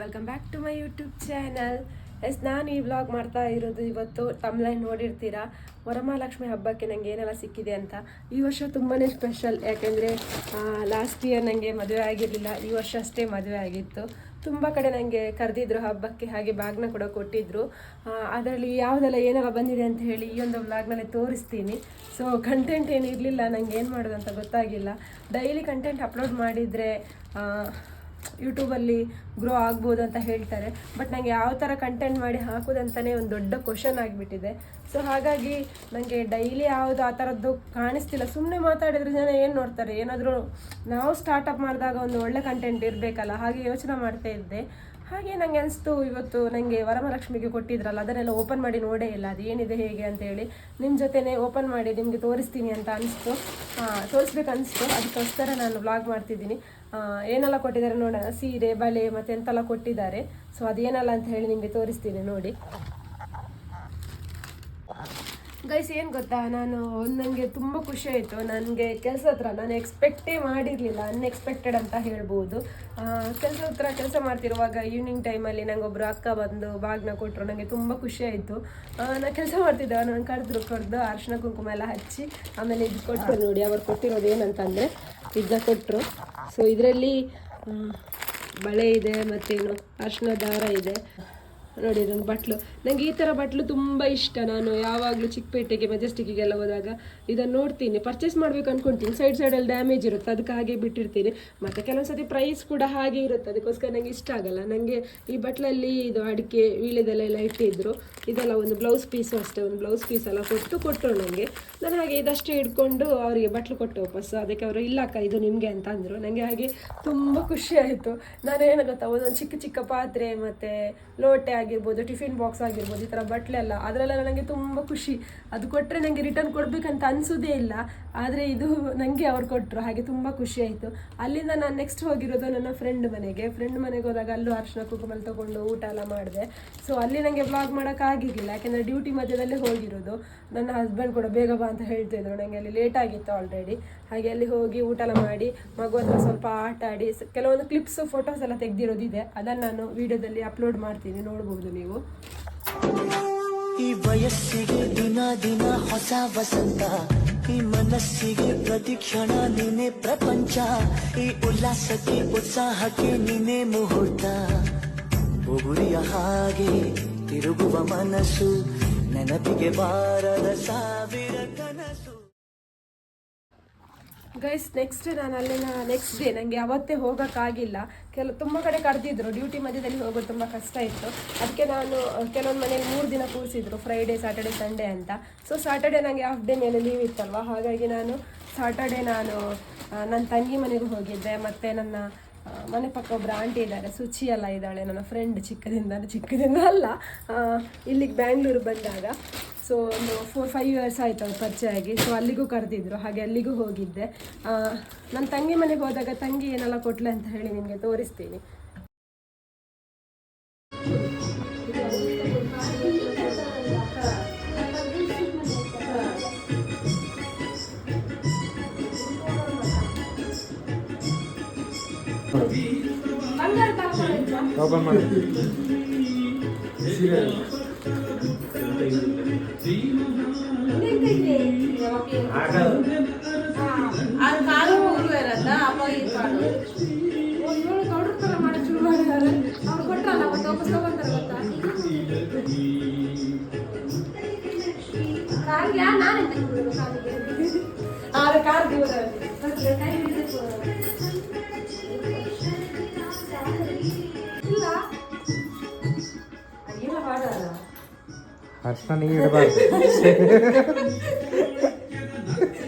Welcome back to my YouTube channel. ನಾನು ಈ vlog ಮಾಡ್ತಾ ಇರೋದು ಇವತ್ತು ತಮ್ಲೈನ್ ನೋಡಿರ್ತೀರಾ, ವರಮಹಾಲಕ್ಷ್ಮಿ ಹಬ್ಬಕ್ಕೆ ನನಗೆ ಏನೆಲ್ಲ ಸಿಕ್ಕಿದೆ ಅಂತ. ಈ ವರ್ಷ ತುಂಬಾ ಸ್ಪೆಷಲ್, ಯಾಕೆಂದರೆ ಲಾಸ್ಟ್ ಇಯರ್ ನನಗೆ ಮದುವೆ ಆಗಿರಲಿಲ್ಲ, ಈ ವರ್ಷ ಅಷ್ಟೇ ಮದುವೆ ಆಗಿತ್ತು. ತುಂಬ ಕಡೆ ನನಗೆ ಕರೆದಿದ್ರು ಹಬ್ಬಕ್ಕೆ, ಹಾಗೆ ಬ್ಯಾಗ್ನ ಕೂಡ ಕೊಟ್ಟಿದ್ದರು. ಅದರಲ್ಲಿ ಯಾವುದೆಲ್ಲ ಏನೆಲ್ಲ ಬಂದಿದೆ ಅಂತ ಹೇಳಿ ಈ ಒಂದು ವ್ಲಾಗ್ನಲ್ಲಿ ತೋರಿಸ್ತೀನಿ. ಸೊ ಕಂಟೆಂಟ್ ಏನು ಇರಲಿಲ್ಲ, ನನಗೆ ಏನು ಮಾಡೋದು ಅಂತ ಗೊತ್ತಾಗಿಲ್ಲ. ಡೈಲಿ ಕಂಟೆಂಟ್ ಅಪ್ಲೋಡ್ ಮಾಡಿದರೆ ಯೂಟ್ಯೂಬಲ್ಲಿ ಗ್ರೋ ಆಗ್ಬೋದು ಅಂತ ಹೇಳ್ತಾರೆ, ಬಟ್ ನನಗೆ ಯಾವ ಥರ ಕಂಟೆಂಟ್ ಮಾಡಿ ಹಾಕೋದಂತಲೇ ಒಂದು ದೊಡ್ಡ ಕ್ವಶನ್ ಆಗಿಬಿಟ್ಟಿದೆ. ಸೊ ಹಾಗಾಗಿ ನನಗೆ ಡೈಲಿ ಯಾವುದು ಆ ಥರದ್ದು ಕಾಣಿಸ್ತಿಲ್ಲ. ಸುಮ್ಮನೆ ಮಾತಾಡಿದ್ರೆ ಜನ ಏನು ನೋಡ್ತಾರೆ, ಏನಾದರೂ ನಾವು ಸ್ಟಾರ್ಟಪ್ ಮಾಡಿದಾಗ ಒಂದು ಒಳ್ಳೆ ಕಂಟೆಂಟ್ ಇರಬೇಕಲ್ಲ, ಹಾಗೆ ಯೋಚನೆ ಮಾಡ್ತಾ ಇದ್ದೆ. ಹಾಗೆ ನನಗೆ ಅನಿಸ್ತು, ಇವತ್ತು ನನಗೆ ವರಮಹಾಲಕ್ಷ್ಮಿಗೆ ಕೊಟ್ಟಿದ್ರಲ್ಲ, ಅದನ್ನೆಲ್ಲ ಓಪನ್ ಮಾಡಿ ನೋಡೇ ಇಲ್ಲ, ಅದು ಏನಿದೆ ಹೇಗೆ ಅಂತೇಳಿ ನಿಮ್ಮ ಜೊತೆನೇ ಓಪನ್ ಮಾಡಿ ನಿಮಗೆ ತೋರಿಸ್ತೀನಿ ಅಂತ ಅನಿಸ್ತು, ತೋರಿಸ್ಬೇಕನ್ನಿಸ್ತು. ಅದಕ್ಕೋಸ್ಕರ ನಾನು ವ್ಲಾಗ್ ಮಾಡ್ತಿದ್ದೀನಿ. ಏನೆಲ್ಲ ಕೊಟ್ಟಿದ್ದಾರೆ ನೋಡೋಣ, ಸೀರೆ, ಬಳೆ ಮತ್ತು ಎಂತೆಲ್ಲ ಕೊಟ್ಟಿದ್ದಾರೆ. ಸೊ ಅದೇನಲ್ಲ ಅಂತ ಹೇಳಿ ನಿಮಗೆ ತೋರಿಸ್ತೀನಿ ನೋಡಿ. ಗೈಸ್, ಏನು ಗೊತ್ತಾ, ನನಗೆ ತುಂಬ ಖುಷಿ ಆಯಿತು. ನನಗೆ ಕೆಲಸ ಹತ್ರ ನಾನು ಎಕ್ಸ್ಪೆಕ್ಟೇ ಮಾಡಿರಲಿಲ್ಲ, ಅನ್ಎಕ್ಸ್ಪೆಕ್ಟೆಡ್ ಅಂತ ಹೇಳ್ಬೋದು. ಕೆಲಸ ಮಾಡ್ತಿರುವಾಗ ಈವ್ನಿಂಗ್ ಟೈಮಲ್ಲಿ ನನಗೊಬ್ಬರು ಅಕ್ಕ ಬಂದು ಬಾಗ್ನ ಕೊಟ್ಟರು, ನನಗೆ ತುಂಬ ಖುಷಿ ಆಯಿತು. ನಾನು ಕೆಲಸ ಮಾಡ್ತಿದ್ದೆ, ನಾನು ಕರೆದು ಅರಿಶಿನ ಕುಂಕುಮ ಎಲ್ಲ ಹಚ್ಚಿ ಆಮೇಲೆ ಇದು ಕೊಟ್ಟರು ನೋಡಿ. ಅವ್ರು ಕೊಟ್ಟಿರೋದು ಏನಂತಂದರೆ ಇದನ್ನ ಕೊಟ್ಟರು. ಸೊ ಇದರಲ್ಲಿ ಬಳೆ ಇದೆ, ಮತ್ತೇನು ಅರಿಶಿನ ದಾರ ಇದೆ ನೋಡಿ. ನನ್ನ ಬಟ್ಲು, ನನಗೆ ಈ ಥರ ಬಟ್ಲು ತುಂಬ ಇಷ್ಟ. ನಾನು ಯಾವಾಗಲೂ ಚಿಕ್ಕಪೇಟೆಗೆ ಮೆಜೆಸ್ಟಿಕ್ಕಿಗೆಲ್ಲ ಹೋದಾಗ ಇದನ್ನು ನೋಡ್ತೀನಿ, ಪರ್ಚೇಸ್ ಮಾಡಬೇಕು ಅಂದ್ಕೊಳ್ತೀನಿ. ಸೈಡಲ್ಲಿ ಡ್ಯಾಮೇಜ್ ಇರುತ್ತೆ, ಅದಕ್ಕೆ ಹಾಗೆ ಬಿಟ್ಟಿರ್ತೀನಿ. ಮತ್ತು ಕೆಲವೊಂದು ಸತಿ ಪ್ರೈಸ್ ಕೂಡ ಹಾಗೆ ಇರುತ್ತೆ, ಅದಕ್ಕೋಸ್ಕರ ನನಗೆ ಇಷ್ಟ ಆಗಲ್ಲ. ನನಗೆ ಈ ಬಟ್ಲಲ್ಲಿ ಇದು ಅಡಿಕೆ ವೀಳ್ಯದೆಲ್ಲ ಇಟ್ಟಿದ್ದರು. ಇದೆಲ್ಲ ಒಂದು ಬ್ಲೌಸ್ ಪೀಸು ಅಷ್ಟೇ, ಒಂದು ಬ್ಲೌಸ್ ಪೀಸ್ ಎಲ್ಲ ಕೊಟ್ಟರು ನನಗೆ. ನಾನು ಹಾಗೆ ಇದಷ್ಟೇ ಇಟ್ಕೊಂಡು ಅವರಿಗೆ ಬಟ್ಲು ಕೊಟ್ಟು ವಾಪಸ್ಸು. ಅದಕ್ಕೆ ಅವರು ಇಲ್ಲಕ್ಕ ಇದು ನಿಮಗೆ ಅಂತ ಅಂದರು. ನನಗೆ ಹಾಗೆ ತುಂಬ ಖುಷಿ ಆಯಿತು. ನಾನೇನು ಗೊತ್ತಾ, ಒಂದೊಂದು ಚಿಕ್ಕ ಪಾತ್ರೆ ಮತ್ತು ಲೋಟೆ ಆಗಿರ್ಬೋದು, ಟಿಫಿನ್ ಬಾಕ್ಸ್ ಆಗಿರ್ಬೋದು, ಈ ಥರ ಬಟ್ಲೆಲ್ಲ, ಅದರಲ್ಲೆಲ್ಲ ನನಗೆ ತುಂಬ ಖುಷಿ. ಅದು ಕೊಟ್ಟರೆ ನನಗೆ ರಿಟರ್ನ್ ಕೊಡಬೇಕಂತ ಅನಿಸೋದೇ ಇಲ್ಲ, ಆದರೆ ಇದು ನನಗೆ ಅವ್ರು ಕೊಟ್ಟರು, ಹಾಗೆ ತುಂಬ ಖುಷಿ ಆಯಿತು. ಅಲ್ಲಿಂದ ನಾನು ನೆಕ್ಸ್ಟ್ ಹೋಗಿರೋದು ನನ್ನ ಫ್ರೆಂಡ್ ಮನೆಗೆ ಹೋದಾಗ ಅಲ್ಲೂ ಅರಿಶಿನ ಕುಂಕುಮ ತೊಗೊಂಡು ಊಟ ಎಲ್ಲ ಮಾಡಿದೆ. ಸೊ ಅಲ್ಲಿ ನನಗೆ ವ್ಲಾಗ್ ಮಾಡೋಕ್ಕಾಗಿರಲಿಲ್ಲ, ಯಾಕೆಂದರೆ ಡ್ಯೂಟಿ ಮಧ್ಯದಲ್ಲೇ ಹೋಗಿರೋದು. ನನ್ನ ಹಸ್ಬೆಂಡ್ ಕೂಡ ಬೇಗ ಬಾ ಅಂತ ಹೇಳ್ತಿದ್ರು, ನನಗೆ ಅಲ್ಲಿ ಲೇಟ್ ಆಗಿತ್ತು ಆಲ್ರೆಡಿ. ಹಾಗೆ ಅಲ್ಲಿ ಹೋಗಿ ಊಟ ಎಲ್ಲ ಮಾಡಿ ಮಗು ಹತ್ರ ಸ್ವಲ್ಪ ಆಟ ಆಡಿ ಕೆಲವೊಂದು ಕ್ಲಿಪ್ಸ್ ಫೋಟೋಸ್ ಎಲ್ಲ ತೆಗೆದಿರೋದಿದೆ, ಅದನ್ನು ನಾನು ವಿಡಿಯೋದಲ್ಲಿ ಅಪ್ಲೋಡ್ ಮಾಡ್ತೀನಿ, ನೋಡ್ಬೋದು ನೀವು. ಈ ವಯಸ್ಸಿಗೆ ದಿನ ಹೊಸ ವಸಂತ, ಈ ಮನಸ್ಸಿಗೆ ಪ್ರತಿ ಕ್ಷಣ ನೀನೆ ಪ್ರಪಂಚ, ಈ ಉಲ್ಲಾಸಕ್ಕೆ ಉತ್ಸಾಹಕ್ಕೆ ನೀನೆ ಮುಹೂರ್ತ. ಉಗುರಿಯ ಹಾಗೆ ತಿರುಗುವ ಮನಸ್ಸು, ನೆನಪಿಗೆ ಬಾರದ ಸಾವಿರ ಕನಸು. ಗೈಸ್, ನಾನು ಅಲ್ಲಿನ ನೆಕ್ಸ್ಟ್ ಡೇ ನನಗೆ ಅವತ್ತೇ ಹೋಗೋಕ್ಕಾಗಿಲ್ಲ. ತುಂಬ ಕಡೆ ಕರೆದಿದ್ರು, ಡ್ಯೂಟಿ ಮಧ್ಯದಲ್ಲಿ ಹೋಗೋದು ತುಂಬ ಕಷ್ಟ ಇತ್ತು. ಅದಕ್ಕೆ ನಾನು ಕೆಲವೊಂದು ಮನೇಲಿ 3 ದಿನ ಕೂರಿಸಿದ್ರು, ಫ್ರೈಡೇ, ಸ್ಯಾಟರ್ಡೆ, ಸಂಡೇ ಅಂತ. ಸೊ ಸ್ಯಾಟರ್ಡೆ ನನಗೆ ಹಾಫ್ ಡೇ ಮೇಲೆ ಲೀವ್ ಇತ್ತಲ್ವ, ಹಾಗಾಗಿ ನಾನು ಸ್ಯಾಟರ್ಡೆ ನನ್ನ ತಂಗಿ ಮನೆಗೂ ಹೋಗಿದ್ದೆ. ಮತ್ತು ನನ್ನ ಮನೆ ಪಕ್ಕ ಒಬ್ಬರು ಆಂಟಿ ಇದ್ದಾರೆ, ಸುಚಿ ಎಲ್ಲ ಇದ್ದಾಳೆ, ನನ್ನ ಫ್ರೆಂಡ್ ಚಿಕ್ಕದಿಂದ ಅಲ್ಲ, ಇಲ್ಲಿಗೆ ಬ್ಯಾಂಗ್ಳೂರು ಬಂದಾಗ. ಸೊ ಒಂದು 4-5 ಇಯರ್ಸ್ ಆಯಿತು ಅದು ಪರಿಚಯ ಆಗಿ. ಸೊ ಅಲ್ಲಿಗೂ ಕರೆದಿದ್ರು, ಹಾಗೆ ಅಲ್ಲಿಗೂ ಹೋಗಿದ್ದೆ. ನನ್ನ ತಂಗಿ ಮನೆಗೆ ಹೋದಾಗ ತಂಗಿ ಏನೆಲ್ಲ ಕೊಟ್ಲೆ ಅಂತ ಹೇಳಿ ನಿಮಗೆ ತೋರಿಸ್ತೀನಿ. ಓಪನ್ ಮಾಡಿ. ಅರ್ಶನಿಗೆ ಇಡಬಾರ್ದು.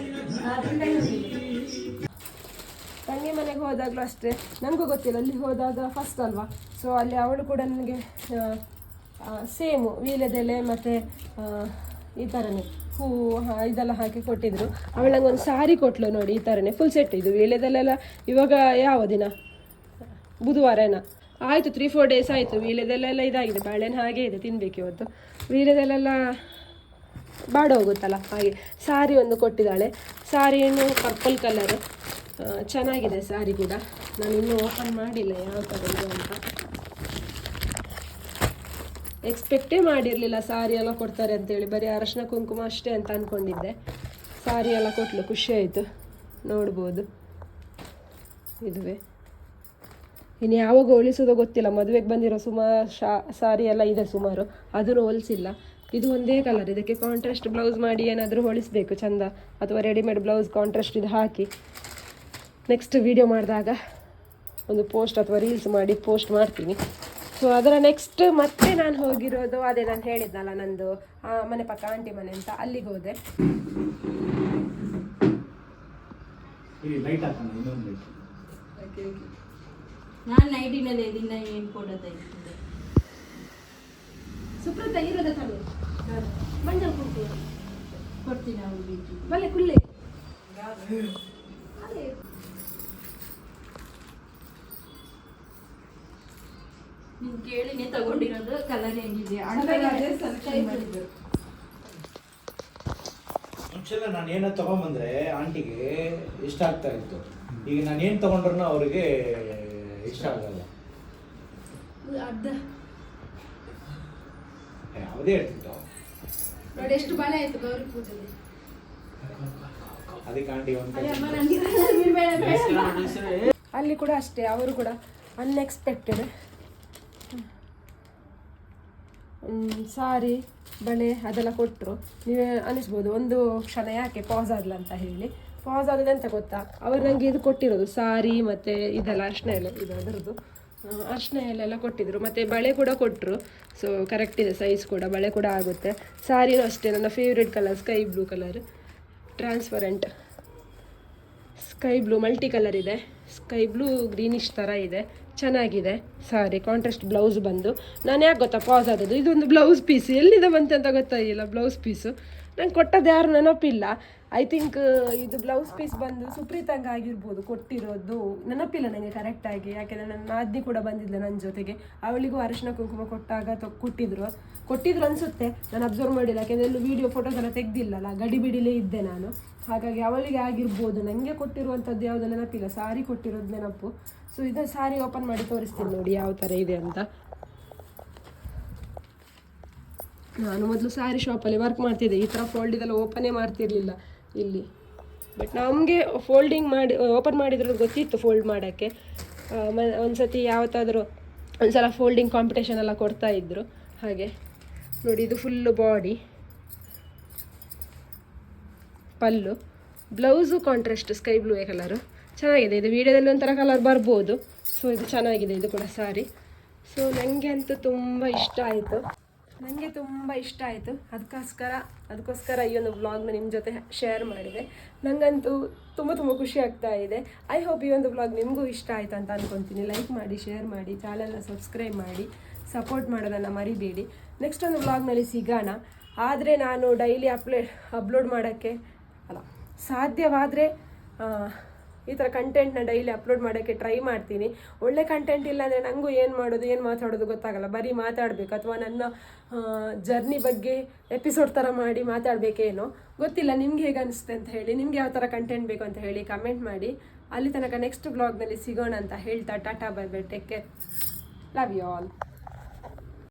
ತಂಗಿ ಮನೆಗೆ ಹೋದಾಗಲೂ ಅಷ್ಟೇ, ನನಗೂ ಗೊತ್ತಿಲ್ಲ, ಅಲ್ಲಿ ಹೋದಾಗ ಫಸ್ಟ್ ಅಲ್ವಾ. ಸೊ ಅಲ್ಲಿ ಅವಳು ಕೂಡ ನನಗೆ ಸೇಮು ವೀಳ್ಯದೆಲೆ ಮತ್ತು ಈ ಥರನೇ ಹೂವು ಇದೆಲ್ಲ ಹಾಕಿ ಕೊಟ್ಟಿದ್ರು. ಅವಳು ನಂಗೆ ಒಂದು ಸಾರಿ ಕೊಟ್ಟಳು ನೋಡಿ, ಈ ಥರನೇ ಫುಲ್ ಸೆಟ್. ಇದು ವೀಳ್ಯದೆಲೆಲ್ಲ ಇವಾಗ ಯಾವ ದಿನ, ಬುಧವಾರನ ಆಯಿತು, 3-4 ಡೇಸ್ ಆಯಿತು. ವೀಳ್ಯದೆಲೆಲ್ಲ ಇದಾಗಿದೆ, ಬಾಳೆಹಣ್ಣು ಹಾಗೆ ಇದೆ, ತಿನ್ನಬೇಕು ಇವತ್ತು. ವೀಳ್ಯದೆಲೆಲ್ಲ ಬಾಡೋಗುತ್ತಲ್ಲ, ಹಾಗೆ ಸಾರಿ ಒಂದು ಕೊಟ್ಟಿದ್ದಾಳೆ. ಸಾರಿಯನ್ನು ಪರ್ಪಲ್ ಕಲರ್, ಚೆನ್ನಾಗಿದೆ ಸಾರಿ ಕೂಡ. ನಾನು ಇನ್ನೂ ಓಪನ್ ಮಾಡಿಲ್ಲ ಯಾವ ಥರ ಅಂತ. ಎಕ್ಸ್ಪೆಕ್ಟೇ ಮಾಡಿರಲಿಲ್ಲ ಸಾರಿ ಎಲ್ಲ ಕೊಡ್ತಾರೆ ಅಂತೇಳಿ, ಬರೀ ಅರಶಿನ ಕುಂಕುಮ ಅಷ್ಟೇ ಅಂತ ಅಂದ್ಕೊಂಡಿದ್ದೆ. ಸಾರಿ ಎಲ್ಲ ಕೊಟ್ಲು, ಖುಷಿ ಆಯಿತು. ನೋಡ್ಬೋದು ಇದುವೇ. ಇನ್ನು ಯಾವಾಗ ಹೊಲಿಸೋದೋ ಗೊತ್ತಿಲ್ಲ, ಮದುವೆಗೆ ಬಂದಿರೋ ಸುಮಾರು ಸಾರಿ ಎಲ್ಲ ಇದೆ ಸುಮಾರು, ಅದನ್ನು ಹೊಲಿಸಿಲ್ಲ. ಇದು ಒಂದೇ ಕಲರ್, ಇದಕ್ಕೆ ಕಾಂಟ್ರಾಸ್ಟ್ ಬ್ಲೌಸ್ ಮಾಡಿ ಏನಾದರೂ ಹೊಲಿಸಬೇಕು ಚಂದ, ಅಥವಾ ರೆಡಿಮೇಡ್ ಬ್ಲೌಸ್ ಕಾಂಟ್ರಾಸ್ಟ್ ಇದು ಹಾಕಿ ನೆಕ್ಸ್ಟ್ ವಿಡಿಯೋ ಮಾಡಿದಾಗ ಒಂದು ಪೋಸ್ಟ್ ಅಥವಾ ರೀಲ್ಸ್ ಮಾಡಿ ಪೋಸ್ಟ್ ಮಾಡ್ತೀನಿ. ಸೊ ಅದರ ನೆಕ್ಸ್ಟ್ ಮತ್ತೆ ನಾನು ಹೋಗಿರೋದು ಅದೇ ನಾನು ಹೇಳಿದ್ನಲ್ಲ ನಂದು ಮನೆ ಪಕ್ಕ ಆಂಟಿ ಮನೆ ಅಂತ, ಅಲ್ಲಿಗೆ ಹೋದೆ. ನಾನು ನೈಟಿನಲ್ಲೇ ದಿನ ಏನು ಕೊಡೋದಾಯ್ತದೆ. ಸುಪ್ರತ ಇರೋದ ತಲೆ ಮಂಜಲ್ ಕುಂಟು ಕೊಡ್ತೀನಿ ಅವ್ರಿಗೆ ಬಲೆ ಕುಳ್ಳೆ ನೀನು ಕೇಳಿನೇ ತಗೊಂಡಿರೋದು. ಕಲರ್ ಹೆಂಗಿದೆ ಮುಂಚೆಲ್ಲ ನಾನು ಏನೋ ತಗೊಂಬಂದ್ರೆ ಆಂಟಿಗೆ ಇಷ್ಟ ಆಗ್ತಾ ಇತ್ತು. ಈಗ ನಾನು ಏನು ತಗೊಂಡ್ರು ಅವ್ರಿಗೆ ಇಷ್ಟ ಆಗಲ್ಲ. ಅರ್ಧ ಯಾವುದೇ ಹೇಳ್ತಿತ್ತು ನೋಡಿ ಎಷ್ಟು ಬಳೆ ಆಯ್ತು ಗೌರಿ ಪೂಜೆಗೆ. ಅದಕ್ಕೆ ಆಂಟಿ ಅಲ್ಲಿ ಕೂಡ ಅಷ್ಟೇ, ಅವರು ಕೂಡ ಅನ್ಎಕ್ಸ್ಪೆಕ್ಟೆಡ್ ಸಾರಿ ಬಳೆ ಅದೆಲ್ಲ ಕೊಟ್ಟರು. ನೀವೇ ಅನಿಸ್ಬೋದು ಒಂದು ಕ್ಷಣ ಯಾಕೆ ಪಾಸ್ ಆಗಲ್ಲ ಅಂತ ಹೇಳಿ. ಪಾಸ್ ಆಗೋದು ಅಂತ ಗೊತ್ತಾ, ಅವರು ನನಗೆ ಇದು ಕೊಟ್ಟಿರೋದು ಸಾರಿ ಮತ್ತು ಇದೆಲ್ಲ ಅರ್ಶಿನ ಎಲೆ, ಇದು ಅದರದ್ದು ಅರ್ಶಿನ ಎಲೆಲ್ಲ ಕೊಟ್ಟಿದ್ರು, ಮತ್ತು ಬಳೆ ಕೂಡ ಕೊಟ್ಟರು. ಸೊ ಕರೆಕ್ಟ್ ಇದೆ ಸೈಜ್ ಕೂಡ, ಬಳೆ ಕೂಡ ಆಗುತ್ತೆ. ಸಾರಿನೂ ಅಷ್ಟೇ ನನ್ನ favourite colour sky blue colour, transparent sky blue multi colour ಇದೆ, ಸ್ಕೈ ಬ್ಲೂ ಗ್ರೀನಿಶ್ ಥರ ಇದೆ, ಚೆನ್ನಾಗಿದೆ ಸಾರಿ. ಕಾಂಟ್ರಾಸ್ಟ್ ಬ್ಲೌಸ್ ಬಂದು ನಾನು ಯಾಕೆ ಗೊತ್ತಾ ಪಾಸ್ ಆದದ್ದು, ಇದೊಂದು ಬ್ಲೌಸ್ ಪೀಸ್ ಎಲ್ಲಿದೆ ಬಂತಂತ ಗೊತ್ತಾಗಿಲ್ಲ. ಬ್ಲೌಸ್ ಪೀಸು ನಂಗೆ ಕೊಟ್ಟದ್ದು ಯಾರು ನೆನಪಿಲ್ಲ. ಐ ಥಿಂಕ್ ಇದು ಬ್ಲೌಸ್ ಪೀಸ್ ಬಂದು ಸುಪ್ರೀತಂಗೆ ಆಗಿರ್ಬೋದು ಕೊಟ್ಟಿರೋದು, ನೆನಪಿಲ್ಲ ನನಗೆ ಕರೆಕ್ಟಾಗಿ. ಯಾಕೆಂದರೆ ನನ್ನ ನಾದಿನಿ ಕೂಡ ಬಂದಿದ್ದೆ ನನ್ನ ಜೊತೆಗೆ, ಅವಳಿಗೂ ಅರಿಶಿನ ಕುಂಕುಮ ಕೊಟ್ಟಾಗ ಕೊಟ್ಟಿದ್ರು ಅನಿಸುತ್ತೆ, ನಾನು ಅಬ್ಸರ್ವ್ ಮಾಡಿಲ್ಲ. ಯಾಕೆಂದರೆ ಎಲ್ಲೂ ವೀಡಿಯೋ ಫೋಟೋಸ್ ಎಲ್ಲ ತೆಗ್ದಿಲ್ಲಲ್ಲ, ಗಡಿಬಿಡಿಲೇ ಇದ್ದೆ ನಾನು. ಹಾಗಾಗಿ ಅವಳಿಗೆ ಆಗಿರ್ಬೋದು, ನನಗೆ ಕೊಟ್ಟಿರುವಂಥದ್ದು ಯಾವುದೂ ನೆನಪಿಲ್ಲ. ಸಾರಿ ಕೊಟ್ಟಿರೋದು ನೆನಪು. ಸೊ ಇದು ಸಾರಿ ಓಪನ್ ಮಾಡಿ ತೋರಿಸ್ತೀನಿ ನೋಡಿ ಯಾವ ಥರ ಇದೆ ಅಂತ. ನಾನು ಮೊದಲು ಸಾರಿ ಶಾಪಲ್ಲಿ ವರ್ಕ್ ಮಾಡ್ತಿದ್ದೆ, ಈ ಥರ ಫೋಲ್ಡ್ ಇದೆಲ್ಲ ಓಪನೇ ಮಾಡ್ತಿರ್ಲಿಲ್ಲ ಇಲ್ಲಿ. ಬಟ್ ನಮಗೆ ಫೋಲ್ಡಿಂಗ್ ಮಾಡಿ ಓಪನ್ ಮಾಡಿದ್ರೂ ಗೊತ್ತಿತ್ತು ಫೋಲ್ಡ್ ಮಾಡೋಕ್ಕೆ. ಒಂದು ಸತಿ ಯಾವತ್ತಾದರೂ ಒಂದು ಸಲ ಫೋಲ್ಡಿಂಗ್ ಕಾಂಪಿಟೇಷನ್ ಎಲ್ಲ ಕೊಡ್ತಾಯಿದ್ರು. ಹಾಗೆ ನೋಡಿ, ಇದು full body, pallu, blouse contrast sky blue colour ಚೆನ್ನಾಗಿದೆ. ಇದು ವೀಡಿಯೋದಲ್ಲಿ ಒಂಥರ ಕಲರ್ ಬರ್ಬೋದು. ಸೊ ಇದು ಚೆನ್ನಾಗಿದೆ, ಇದು ಕೂಡ ಸಾರಿ. ಸೊ ನನಗೆ ಅಂತೂ ತುಂಬ ಇಷ್ಟ ಆಯಿತು, ಅದಕ್ಕೋಸ್ಕರ ಈ ಒಂದು ವ್ಲಾಗ್ನ ನಿಮ್ಮ ಜೊತೆ ಶೇರ್ ಮಾಡಿದೆ. ನನಗಂತೂ ತುಂಬ ಖುಷಿ ಆಗ್ತಾ ಇದೆ. ಐ ಹೋಪ್ ಈ ಒಂದು ವ್ಲಾಗ್ ನಿಮಗೂ ಇಷ್ಟ ಆಯಿತು ಅಂತ ಅಂದ್ಕೊತೀನಿ. ಲೈಕ್ ಮಾಡಿ, ಶೇರ್ ಮಾಡಿ, ಚಾನಲ್ನ ಸಬ್ಸ್ಕ್ರೈಬ್ ಮಾಡಿ, ಸಪೋರ್ಟ್ ಮಾಡೋದನ್ನು ಮರಿಬೇಡಿ. ನೆಕ್ಸ್ಟ್ ಒಂದು ವ್ಲಾಗ್ನಲ್ಲಿ ಸಿಗೋಣ. ಆದರೆ ನಾನು ಡೈಲಿ ಅಪ್ಲೋಡ್ ಮಾಡೋಕ್ಕೆ ಸಾಧ್ಯವಾದರೆ ಈ ಥರ ಕಂಟೆಂಟ್ನ ಡೈಲಿ ಅಪ್ಲೋಡ್ ಮಾಡೋಕ್ಕೆ ಟ್ರೈ ಮಾಡ್ತೀನಿ. ಒಳ್ಳೆ ಕಂಟೆಂಟ್ ಇಲ್ಲ ಅಂದರೆ ನನಗೂ ಏನು ಮಾಡೋದು ಏನು ಮಾತಾಡೋದು ಗೊತ್ತಾಗಲ್ಲ. ಬರೀ ಮಾತಾಡಬೇಕು ಅಥವಾ ನನ್ನ ಜರ್ನಿ ಬಗ್ಗೆ ಎಪಿಸೋಡ್ ಥರ ಮಾಡಿ ಮಾತಾಡಬೇಕೇನೋ ಗೊತ್ತಿಲ್ಲ. ನಿಮ್ಗೆ ಹೇಗೆ ಅನಿಸುತ್ತೆ ಅಂತ ಹೇಳಿ, ನಿಮ್ಗೆ ಯಾವ ಥರ ಕಂಟೆಂಟ್ ಬೇಕು ಅಂತ ಹೇಳಿ ಕಮೆಂಟ್ ಮಾಡಿ. ಅಲ್ಲಿ ತನಕ ನೆಕ್ಸ್ಟ್ ಬ್ಲಾಗ್ನಲ್ಲಿ ಸಿಗೋಣ ಅಂತ ಹೇಳ್ತಾ tata bye bye, take care, love you all.